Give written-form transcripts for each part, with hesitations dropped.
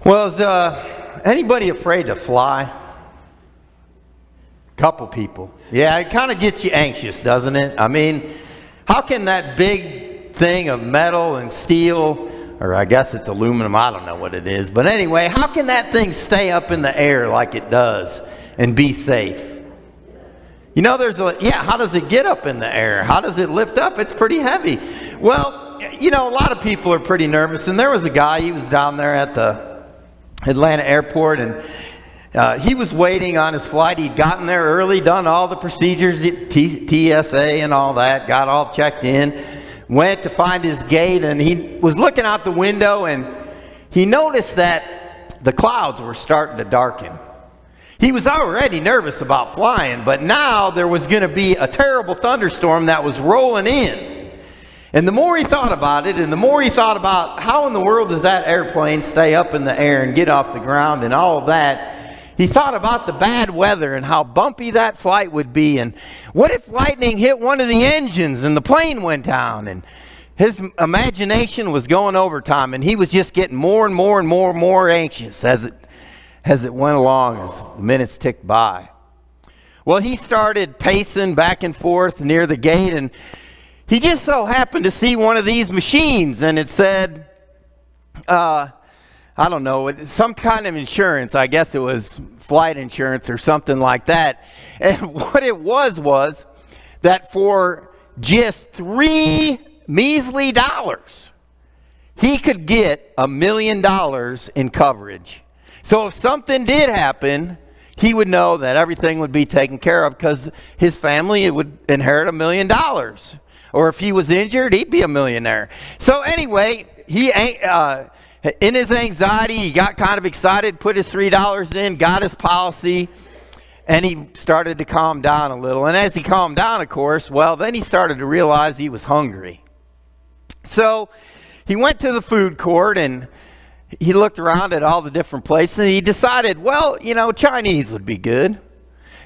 Well, is anybody afraid to fly? Couple people. Yeah, it kind of gets you anxious, doesn't it? I mean, how can that big thing of metal and steel, or I guess it's aluminum, I don't know what it is, but anyway, how can that thing stay up in the air like it does and be safe? You know, how does it get up in the air? How does it lift up? It's pretty heavy. Well, you know, a lot of people are pretty nervous, and there was a guy, he was down there at the Atlanta airport, and he was waiting on his flight. He'd gotten there early, done all the procedures, TSA and all that, got all checked in, went to find his gate, and he was looking out the window, and he noticed that the clouds were starting to darken. He was already nervous about flying, but now there was going to be a terrible thunderstorm that was rolling in. And the more he thought about it, and the more he thought about how in the world does that airplane stay up in the air and get off the ground and all of that, he thought about the bad weather and how bumpy that flight would be. And what if lightning hit one of the engines and the plane went down? And his imagination was going overtime, and he was just getting more and more and more and more anxious as it went along, as the minutes ticked by. Well, he started pacing back and forth near the gate, and he just so happened to see one of these machines, and it said, I don't know, some kind of insurance. I guess it was flight insurance or something like that. And what it was that for just $3 measly, he could get $1 million in coverage. So if something did happen, he would know that everything would be taken care of because his family would inherit $1 million. Or if he was injured, he'd be a millionaire. So anyway, in his anxiety, he got kind of excited, put his $3 in, got his policy, and he started to calm down a little. And as he calmed down, of course, well, then he started to realize he was hungry. So he went to the food court, and he looked around at all the different places, and he decided, well, you know, Chinese would be good.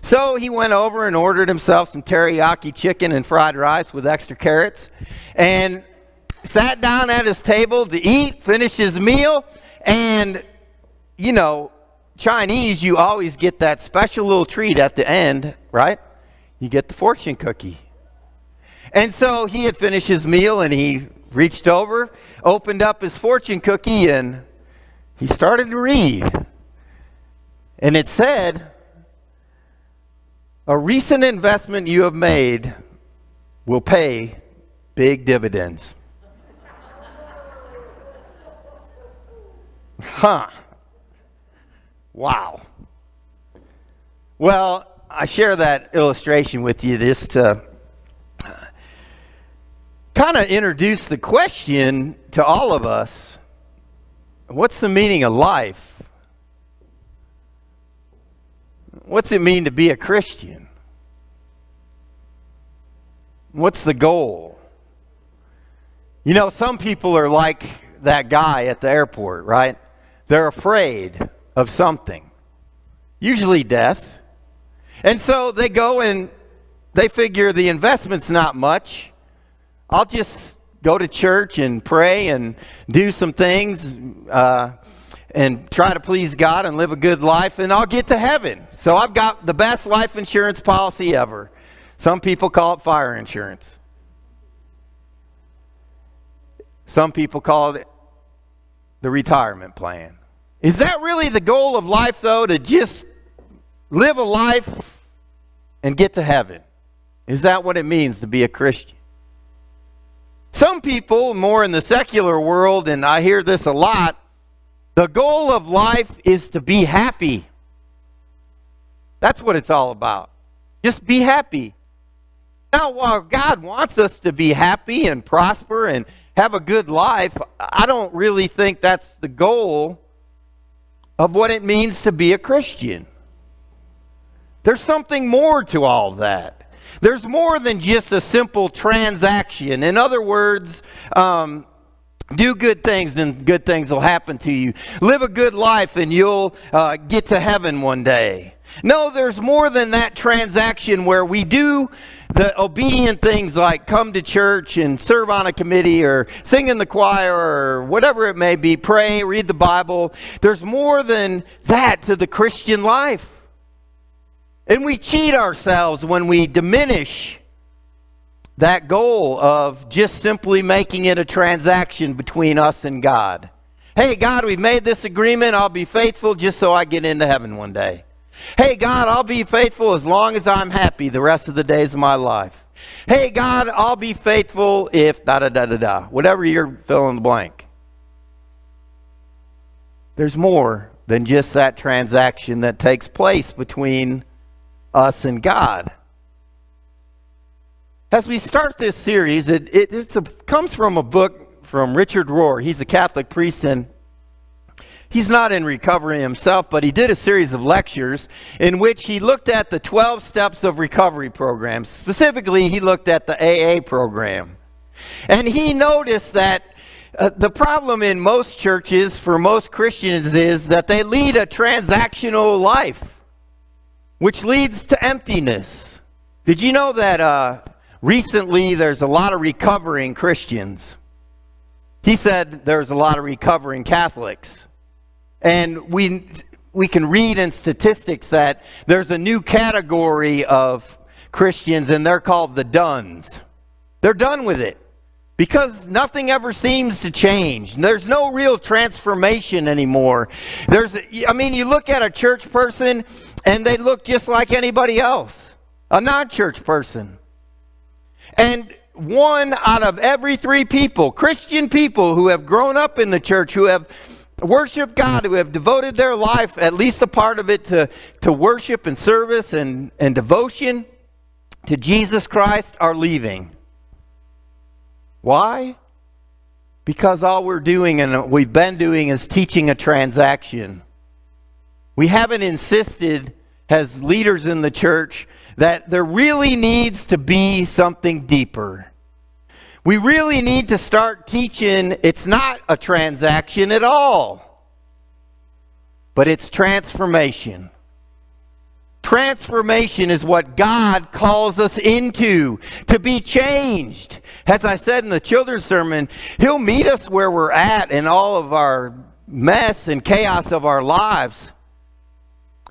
So he went over and ordered himself some teriyaki chicken and fried rice with extra carrots, and sat down at his table to eat, finish his meal. And, you know, Chinese, you always get that special little treat at the end, right? You get the fortune cookie. And so he had finished his meal, and he reached over, opened up his fortune cookie, and he started to read. And it said, "A recent investment you have made will pay big dividends." Huh. Wow. Well, I share that illustration with you just to kind of introduce the question to all of us. What's the meaning of life? What's it mean to be a Christian? What's the goal? You know, some people are like that guy at the airport, right? They're afraid of something, usually death. And so they go and they figure the investment's not much. I'll just go to church and pray and do some things and try to please God and live a good life, and I'll get to heaven. So I've got the best life insurance policy ever. Some people call it fire insurance. Some people call it the retirement plan. Is that really the goal of life, though, to just live a life and get to heaven? Is that what it means to be a Christian? Some people, more in the secular world, and I hear this a lot, the goal of life is to be happy. That's what it's all about. Just be happy. Now, while God wants us to be happy and prosper and have a good life, I don't really think that's the goal of what it means to be a Christian. There's something more to all of that. There's more than just a simple transaction. In other words, do good things and good things will happen to you. Live a good life and you'll get to heaven one day. No, there's more than that transaction where we do the obedient things like come to church and serve on a committee or sing in the choir or whatever it may be, pray, read the Bible. There's more than that to the Christian life. And we cheat ourselves when we diminish that goal of just simply making it a transaction between us and God. Hey, God, we've made this agreement. I'll be faithful just so I get into heaven one day. Hey, God, I'll be faithful as long as I'm happy the rest of the days of my life. Hey, God, I'll be faithful if da-da-da-da-da. Whatever you're fill in the blank. There's more than just that transaction that takes place between us and God. As we start this series, it comes from a book from Richard Rohr. He's a Catholic priest, and he's not in recovery himself, but he did a series of lectures in which he looked at the 12 steps of recovery programs. Specifically, he looked at the AA program. And he noticed that the problem in most churches for most Christians is that they lead a transactional life, which leads to emptiness. Did you know that recently there's a lot of recovering Christians? He said there's a lot of recovering Catholics. And we can read in statistics that there's a new category of Christians, and they're called the dones. They're done with it because nothing ever seems to change. There's no real transformation anymore. You look at a church person, and they look just like anybody else, a non-church person. And 1 out of every 3 people, Christian people who have grown up in the church, who have worship God, who have devoted their life, at least a part of it, to worship and service and devotion to Jesus Christ, are leaving. Why? Because all we're doing and we've been doing is teaching a transaction. We haven't insisted as leaders in the church that there really needs to be something deeper. We really need to start teaching it's not a transaction at all, but it's transformation. Transformation is what God calls us into, to be changed. As I said in the children's sermon, He'll meet us where we're at in all of our mess and chaos of our lives.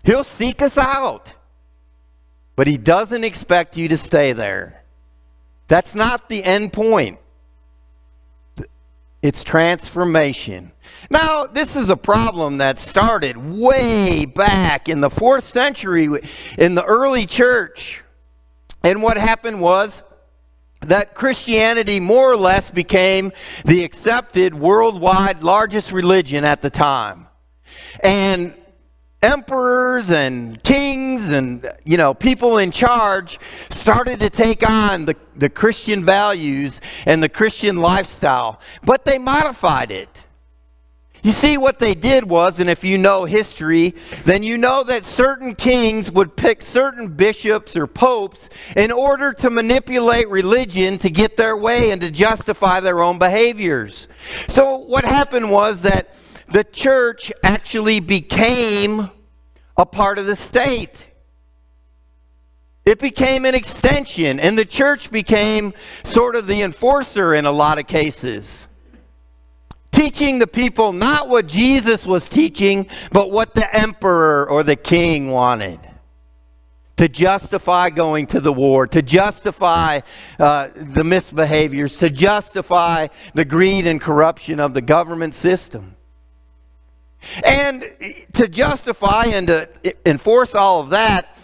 He'll seek us out, but He doesn't expect you to stay there. That's not the end point. It's transformation. Now, this is a problem that started way back in the 4th century in the early church. And what happened was that Christianity more or less became the accepted worldwide largest religion at the time. And emperors and kings and, people in charge started to take on the Christian values and the Christian lifestyle, but they modified it. You see, what they did was, and if you know history, then you know that certain kings would pick certain bishops or popes in order to manipulate religion to get their way and to justify their own behaviors. So what happened was that the church actually became a part of the state. It became an extension, and the church became sort of the enforcer in a lot of cases, teaching the people not what Jesus was teaching, but what the emperor or the king wanted, to justify going to the war, to justify the misbehaviors, to justify the greed and corruption of the government system. And to justify and to enforce all of that,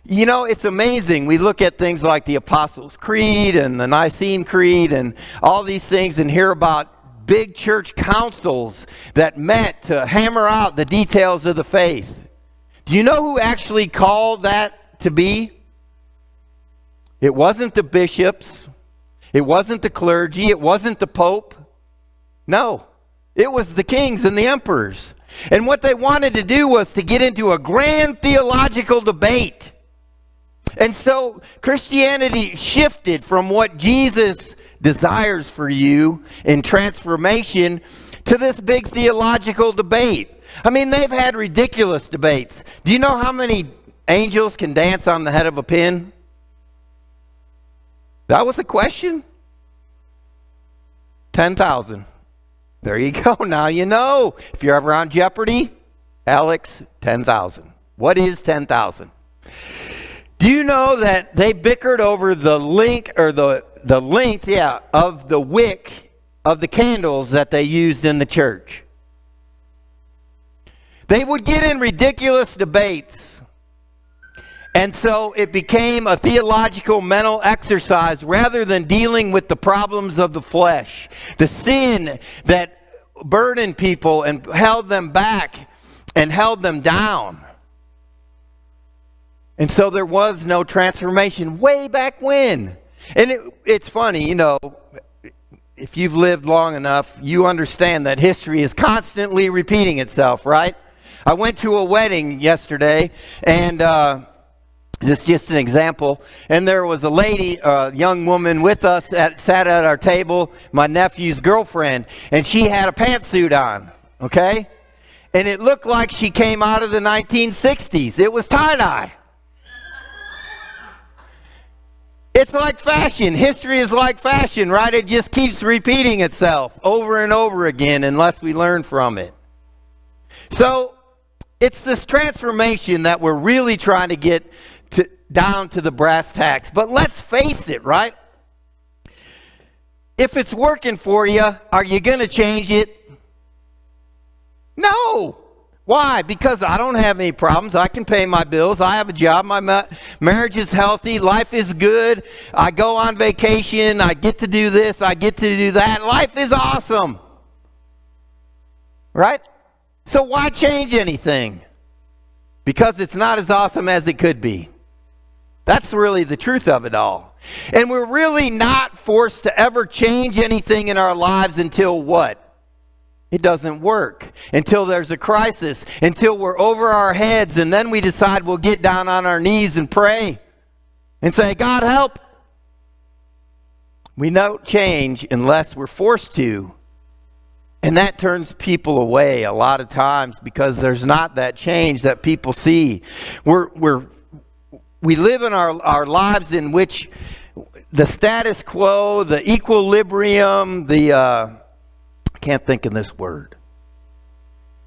it's amazing. We look at things like the Apostles' Creed and the Nicene Creed and all these things and hear about big church councils that met to hammer out the details of the faith. Do you know who actually called that to be? It wasn't the bishops. It wasn't the clergy. It wasn't the Pope. No, it was the kings and the emperors. And what they wanted to do was to get into a grand theological debate. And so Christianity shifted from what Jesus desires for you in transformation to this big theological debate. I mean, they've had ridiculous debates. Do you know how many angels can dance on the head of a pin? That was a question. 10,000. There you go. Now you know. If you're ever on Jeopardy, Alex, 10,000. What is 10,000? Do you know that they bickered over the length of the wick of the candles that they used in the church? They would get in ridiculous debates. And so it became a theological mental exercise rather than dealing with the problems of the flesh, the sin that burdened people and held them back and held them down. And so there was no transformation way back when. And it's funny, if you've lived long enough, you understand that history is constantly repeating itself, right? I went to a wedding yesterday, and this is just an example. And there was a lady, a young woman with us, sat at our table, my nephew's girlfriend, and she had a pantsuit on, okay? And it looked like she came out of the 1960s. It was tie-dye. It's like fashion. History is like fashion, right? It just keeps repeating itself over and over again unless we learn from it. So it's this transformation that we're really trying to get down to the brass tacks. But let's face it, right? If it's working for you, are you going to change it? No. Why? Because I don't have any problems. I can pay my bills. I have a job. My marriage is healthy. Life is good. I go on vacation. I get to do this. I get to do that. Life is awesome. Right? So why change anything? Because it's not as awesome as it could be. That's really the truth of it all. And we're really not forced to ever change anything in our lives until what? It doesn't work. Until there's a crisis. Until we're over our heads, and then we decide we'll get down on our knees and pray and say, God, help. We don't change unless we're forced to. And that turns people away a lot of times because there's not that change that people see. We live in our lives in which the status quo, the equilibrium, I can't think of this word.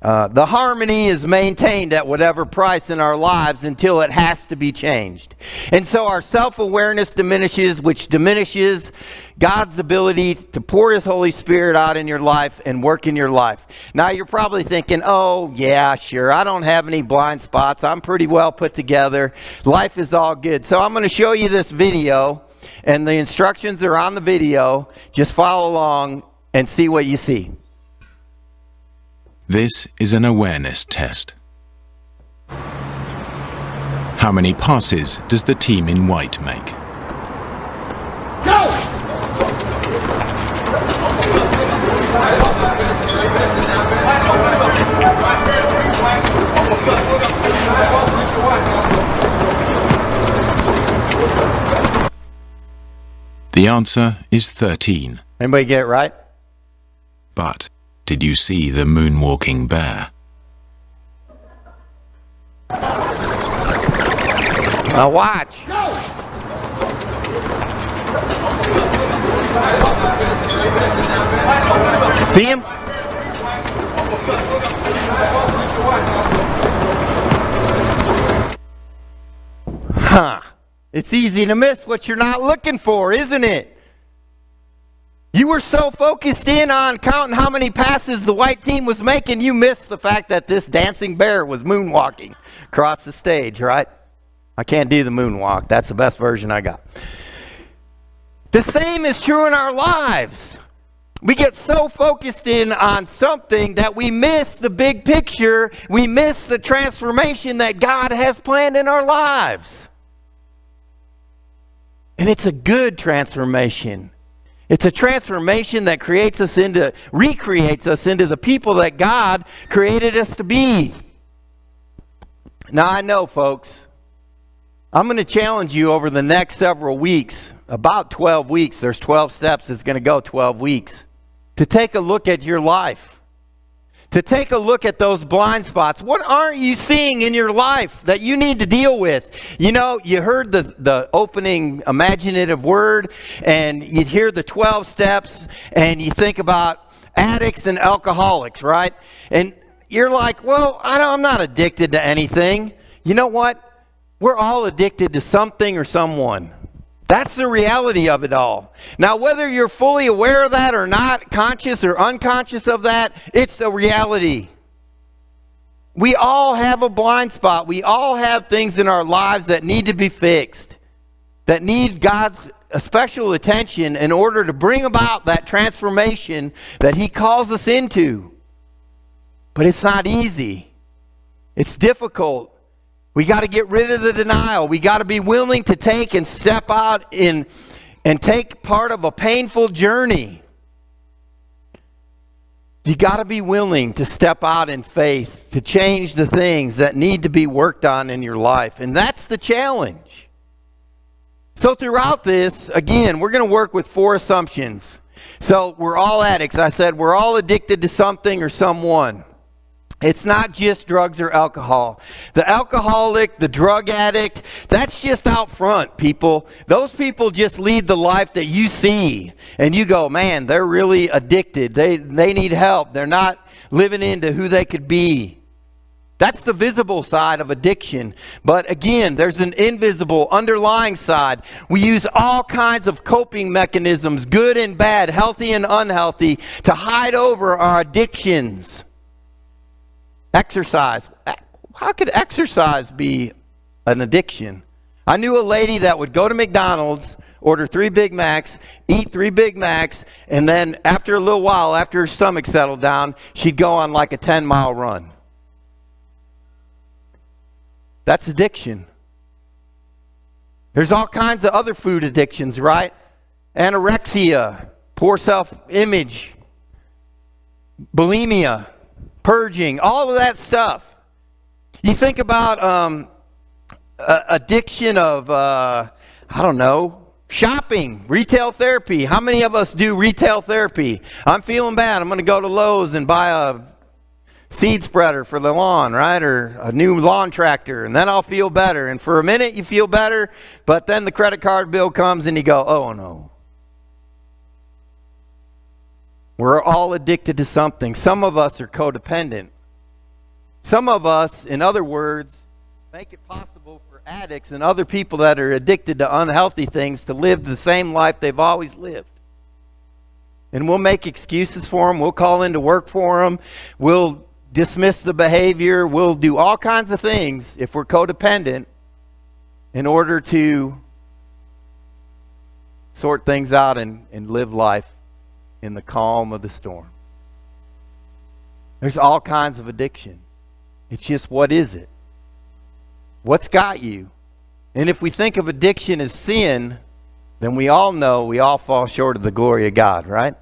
The harmony is maintained at whatever price in our lives until it has to be changed. And so our self-awareness diminishes, which diminishes God's ability to pour His Holy Spirit out in your life and work in your life. Now you're probably thinking, oh yeah, sure, I don't have any blind spots. I'm pretty well put together. Life is all good. So I'm going to show you this video, and the instructions are on the video. Just follow along and see what you see. This is an awareness test. How many passes does the team in white make? Go! The answer is 13. Anybody get it right? But did you see the moonwalking bear? Now watch. See him? Huh. It's easy to miss what you're not looking for, isn't it? You were so focused in on counting how many passes the white team was making, you missed the fact that this dancing bear was moonwalking across the stage, right? I can't do the moonwalk. That's the best version I got. The same is true in our lives. We get so focused in on something that we miss the big picture. We miss the transformation that God has planned in our lives. And it's a good transformation. It's a transformation that recreates us into the people that God created us to be. Now I know, folks, I'm going to challenge you over the next several weeks, about 12 weeks, there's 12 steps, it's going to go 12 weeks, to take a look at your life, to take a look at those blind spots. What aren't you seeing in your life that you need to deal with? You know, you heard the opening imaginative word, and you hear the 12 steps, and you think about addicts and alcoholics, right? And you're like, well, I'm not addicted to anything. You know what? We're all addicted to something or someone. That's the reality of it all. Now, whether you're fully aware of that or not, conscious or unconscious of that, it's the reality. We all have a blind spot. We all have things in our lives that need to be fixed, that need God's special attention in order to bring about that transformation that He calls us into. But it's not easy. It's difficult. We got to get rid of the denial. We got to be willing to take and step out in and take part of a painful journey. You got to be willing to step out in faith to change the things that need to be worked on in your life. And that's the challenge. So throughout this, again, we're going to work with 4 assumptions. So we're all addicts. I said we're all addicted to something or someone. It's not just drugs or alcohol. The alcoholic, the drug addict, that's just out front, people. Those people just lead the life that you see. And you go, man, they're really addicted. They need help. They're not living into who they could be. That's the visible side of addiction. But again, there's an invisible, underlying side. We use all kinds of coping mechanisms, good and bad, healthy and unhealthy, to hide over our addictions. Exercise. How could exercise be an addiction? I knew a lady that would go to McDonald's, order 3 Big Macs, eat 3 Big Macs, and then after a little while, after her stomach settled down, she'd go on like a 10-mile run. That's addiction. There's all kinds of other food addictions, right? Anorexia, poor self-image, bulimia, purging, all of that stuff. You think about addiction of, shopping, retail therapy. How many of us do retail therapy? I'm feeling bad. I'm going to go to Lowe's and buy a seed spreader for the lawn, right? Or a new lawn tractor, and then I'll feel better. And for a minute you feel better, but then the credit card bill comes and you go, oh no. We're all addicted to something. Some of us are codependent. Some of us, in other words, make it possible for addicts and other people that are addicted to unhealthy things to live the same life they've always lived. And we'll make excuses for them. We'll call in to work for them. We'll dismiss the behavior. We'll do all kinds of things if we're codependent in order to sort things out and live life in the calm of the storm. There's all kinds of addictions. It's just, what is it? What's got you? And if we think of addiction as sin, then we all know we all fall short of the glory of God, right?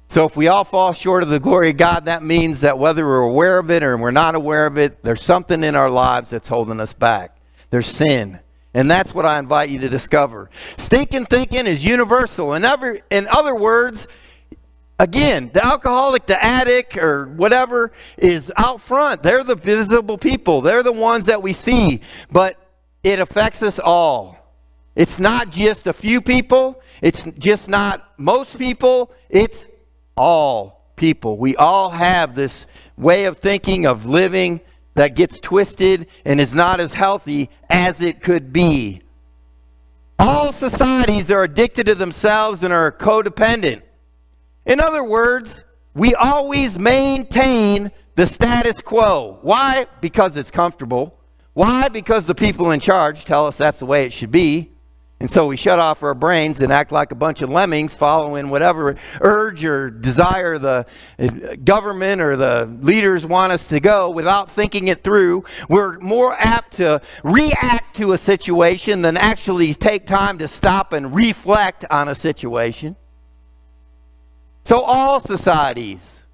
So if we all fall short of the glory of God, that means that whether we're aware of it or we're not aware of it, there's something in our lives that's holding us back. There's sin. And that's what I invite you to discover. Stinking thinking is universal. In other words, again, the alcoholic, the addict, or whatever is out front. They're the visible people. They're the ones that we see. But it affects us all. It's not just a few people. It's just not most people. It's all people. We all have this way of thinking, of living, that gets twisted and is not as healthy as it could be. All societies are addicted to themselves and are codependent. In other words, we always maintain the status quo. Why? Because it's comfortable. Why? Because the people in charge tell us that's the way it should be. And so we shut off our brains and act like a bunch of lemmings following whatever urge or desire the government or the leaders want us to go without thinking it through. We're more apt to react to a situation than actually take time to stop and reflect on a situation. So all societies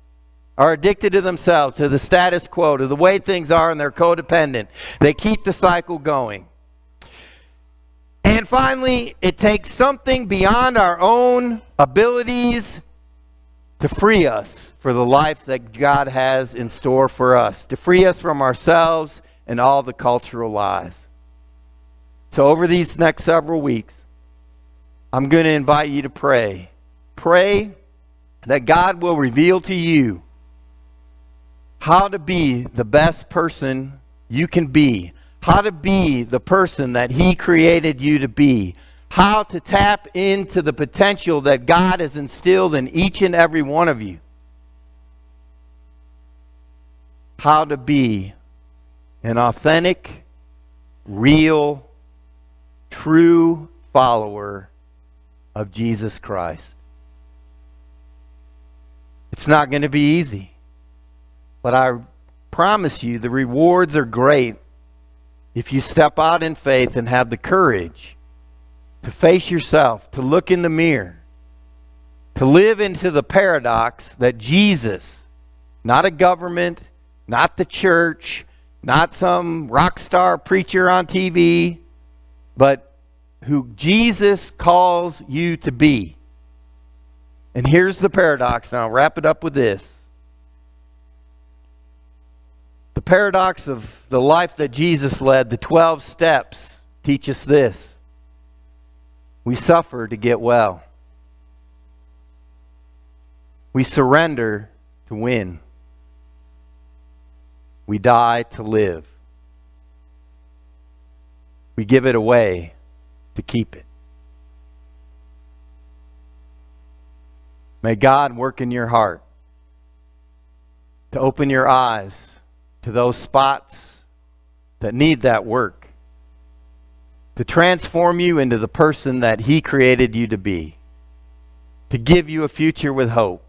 are addicted to themselves, to the status quo, to the way things are, and they're codependent. They keep the cycle going. And finally, it takes something beyond our own abilities to free us for the life that God has in store for us, to free us from ourselves and all the cultural lies. So over these next several weeks, I'm going to invite you to pray. Pray that God will reveal to you how to be the best person you can be, how to be the person that He created you to be, how to tap into the potential that God has instilled in each and every one of you, how to be an authentic, real, true follower of Jesus Christ. It's not going to be easy, but I promise you the rewards are great if you step out in faith and have the courage to face yourself, to look in the mirror, to live into the paradox that Jesus, not a government, not the church, not some rock star preacher on TV, but who Jesus calls you to be. And here's the paradox, and I'll wrap it up with this. The paradox of the life that Jesus led, the 12 steps, teach us this. We suffer to get well. We surrender to win. We die to live. We give it away to keep it. May God work in your heart to open your eyes to those spots that need that work, to transform you into the person that He created you to be, to give you a future with hope,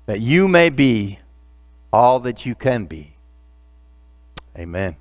that you may be all that you can be. Amen.